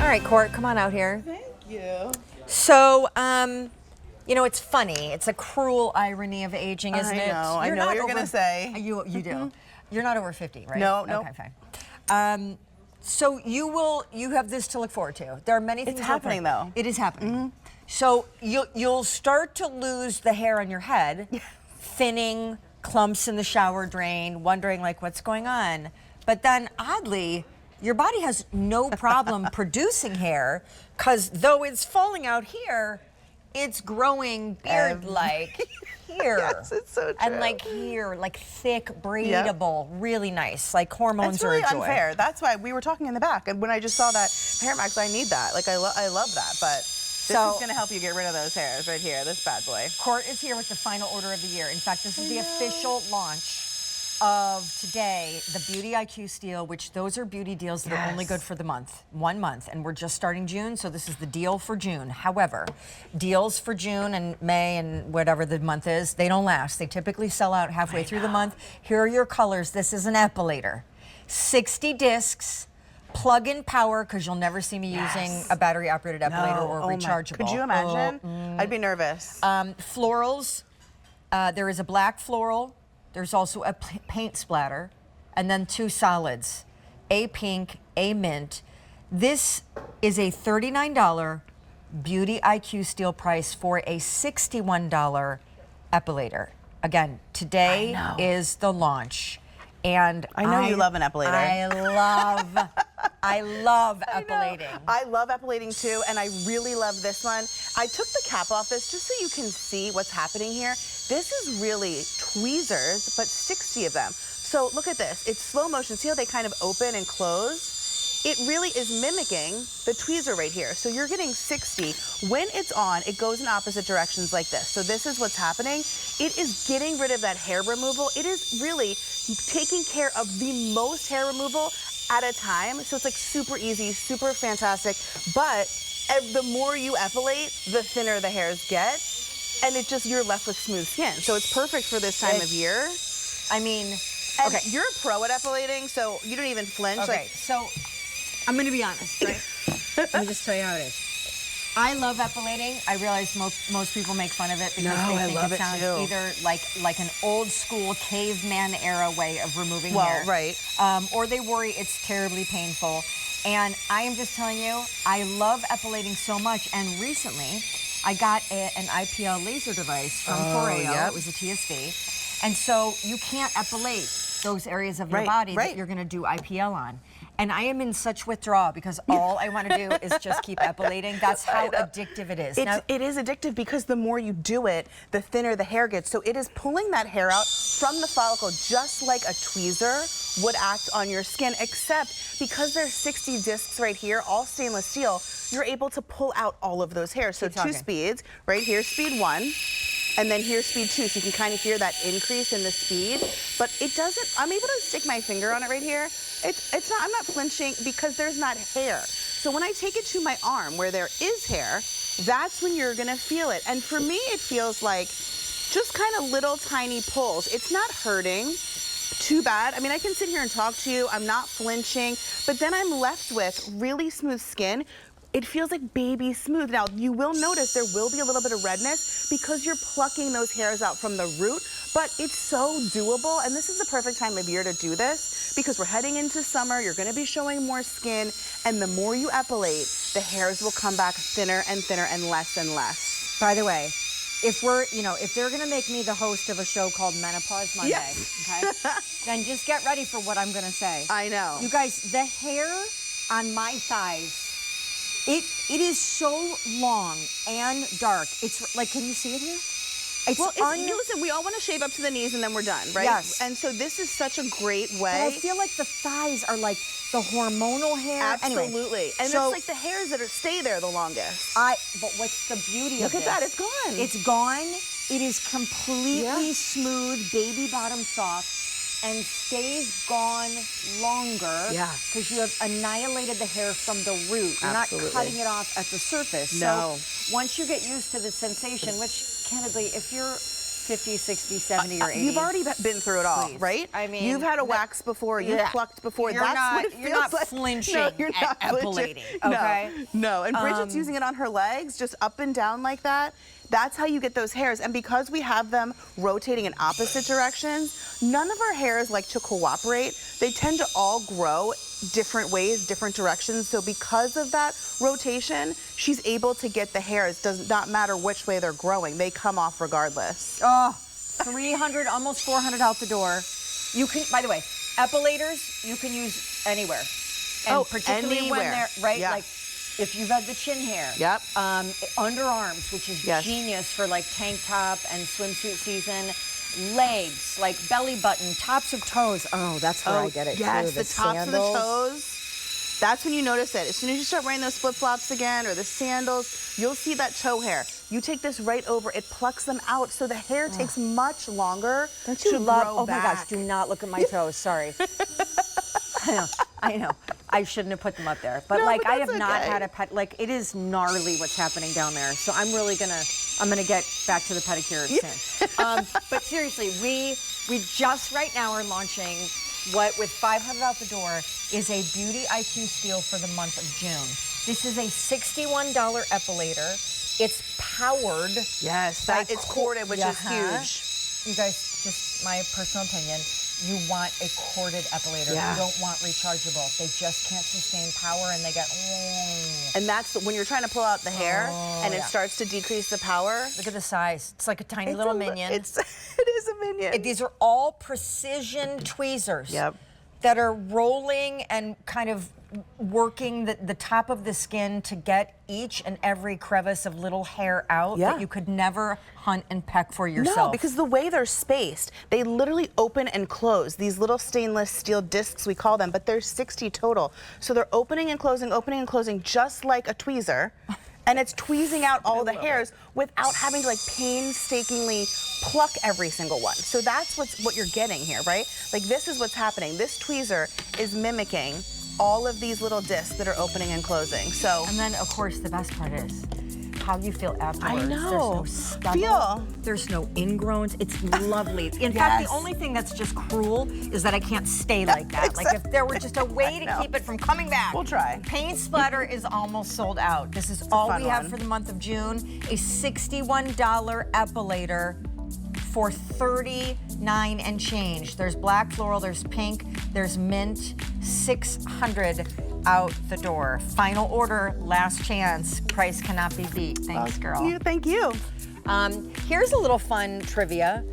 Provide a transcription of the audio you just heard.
All right, Court, come on out here. Thank you. So, you know, it's funny. It's a cruel irony of aging, isn't it? I know what you're going to say. You do. You're not over 50, right? No. Okay, fine. So you have this to look forward to. There are many things. It's happening, though. It is happening. So you'll start to lose the hair on your head, thinning, clumps in the shower drain, wondering like what's going on. But then oddly, your body has no problem producing hair, because though it's falling out here, it's growing beard-like here. Yes, it's so true. And like here, like thick, braidable, really nice. Like hormones It's really are a joy. unfair. That's why we were talking in the back, and when I just saw that hair max, I need that. Like I love that, but this is going to help you get rid of those hairs right here. This bad boy. Court is here with the final order of the year. In fact, this is the official launch of today, the Beauty IQ Steal, which those are beauty deals that are only good for the month, 1 month, and we're just starting June, so this is the deal for June. However, deals for June and May and whatever the month is, they don't last. They typically sell out halfway through the month. Here are your colors. This is an epilator. 60 discs, plug-in power, because you'll never see me using a battery-operated epilator or rechargeable. Could you imagine? I'd be nervous. Florals, there is a black floral. There's also a paint splatter, and then 2 solids, a pink, a mint. This is a $39 Beauty IQ Steal price for a $61 epilator. Again, today is the launch. And I know you love an epilator. I love epilating. I love epilating too, and I really love this one. I took the cap off this just so you can see what's happening here. This is really tweezers, but 60 of them. So look at this. It's slow motion. See how they kind of open and close? It really is mimicking the tweezer right here. So you're getting 60. When it's on, it goes in opposite directions like this. So this is what's happening. It is getting rid of that hair removal. It is really taking care of the most hair removal at a time. So it's like super easy, super fantastic. But the more you epilate, the thinner the hairs get. And it just, you're left with smooth skin. So it's perfect for this time of year. I mean, okay, you're a pro at epilating, so you don't even flinch. Okay, so I'm going to be honest, right? Let me just tell you how it is. I love epilating. I realize most people make fun of it because they think it sounds either like an old school caveman era way of removing hair. Right. Or they worry it's terribly painful. And I am just telling you, I love epilating so much. And recently, I got an IPL laser device from Coreo. It was a TSV. And so you can't epilate those areas of your body that you're going to do IPL on. And I am in such withdrawal because all I want to do is just keep epilating. That's how addictive it is. It is addictive because the more you do it, the thinner the hair gets. So it is pulling that hair out from the follicle just like a tweezer would act on your skin, except because there's 60 discs right here, all stainless steel, you're able to pull out all of those hairs. So 2 speeds, right here, speed 1. And then here's speed 2, so you can kind of hear that increase in the speed. But it doesn't, I'm able to stick my finger on it right here. It's not, I'm not flinching because there's not hair. So when I take it to my arm where there is hair, that's when you're gonna feel it. And for me, it feels like just kind of little tiny pulls. It's not hurting too bad. I mean, I can sit here and talk to you. I'm not flinching, but then I'm left with really smooth skin. It feels like baby smooth. Now, you will notice there will be a little bit of redness because you're plucking those hairs out from the root, but it's so doable, and this is the perfect time of year to do this because we're heading into summer, you're gonna be showing more skin, and the more you epilate, the hairs will come back thinner and thinner and less and less. By the way, if they're gonna make me the host of a show called Menopause Monday, okay, then just get ready for what I'm gonna say. I know. You guys, the hair on my thighs, it is so long and dark. It's like, can you see it here? Listen, we all want to shave up to the knees and then we're done, right? Yes. And so this is such a great way. But I feel like the thighs are like the hormonal hair. Absolutely. Anyway, and it's like the hairs that stay there the longest. But what's the beauty of this? Look at that, it's gone. It's gone. It is completely smooth, baby bottom soft, and stays gone longer because you have annihilated the hair from the root. You're not cutting it off at the surface. No. So once you get used to the sensation, which candidly, if you're 50, 60, 70, or 80. You've already been through it all, Please. right? I mean, you've had a wax before, you've plucked before. You're That's not, what it feels you're not like. flinching No, you're not at flinching. epilating, okay? No, and Bridget's using it on her legs, just up and down like that. That's how you get those hairs. And because we have them rotating in opposite directions, none of our hairs like to cooperate. They tend to all grow different ways, different directions. So because of that rotation, she's able to get the hairs. Does not matter which way they're growing. They come off regardless. Oh, 300, almost 400 out the door. You can, by the way, epilators you can use anywhere. And particularly when they're, right, like if you've had the chin hair. Yep. Underarms, which is genius for like tank top and swimsuit season. Legs, like belly button, tops of toes. Oh, that's where I get it yes, too. the tops of the toes. That's when you notice it. As soon as you start wearing those flip-flops again or the sandals, you'll see that toe hair. You take this right over, it plucks them out, so the hair takes much longer Don't you to love, grow oh back. my gosh, do not look at my toes, sorry. I know. I shouldn't have put them up there. But No, like but I have that's not okay. had a pet, like it is gnarly what's happening down there. So I'm really I'm gonna get back to the pedicure soon. But seriously, we just right now are launching what with 500 out the door is a Beauty IQ steal for the month of June. This is a $61 epilator. It's powered. Yes, it's corded, which is huge. You guys, just my personal opinion, you want a corded epilator. You don't want rechargeable. They just can't sustain power and they get... And that's when you're trying to pull out the hair and it starts to decrease the power. Look at the size. It's like a tiny little minion. It is a minion. These are all precision tweezers that are rolling and kind of working the top of the skin to get each and every crevice of little hair out that you could never hunt and peck for yourself. No, because the way they're spaced, they literally open and close. These little stainless steel discs, we call them, but there's 60 total. So they're opening and closing just like a tweezer. And it's tweezing out all the hairs without having to like painstakingly pluck every single one. So that's what you're getting here, right? Like this is what's happening. This tweezer is mimicking all of these little discs that are opening and closing. So, and then of course the best part is how you feel afterwards. I know. There's no stubble. There's no ingrowns. It's lovely. In fact, the only thing that's just cruel is that I can't stay like that. Like if there were just a way to keep it from coming back. We'll try. Paint Splatter is almost sold out. This is all we have for the month of June. A $61 epilator for $39 and change. There's black floral, there's pink, there's mint, 600 out the door. Final order, last chance. Price cannot be beat. Thanks, girl. Thank you. Here's a little fun trivia.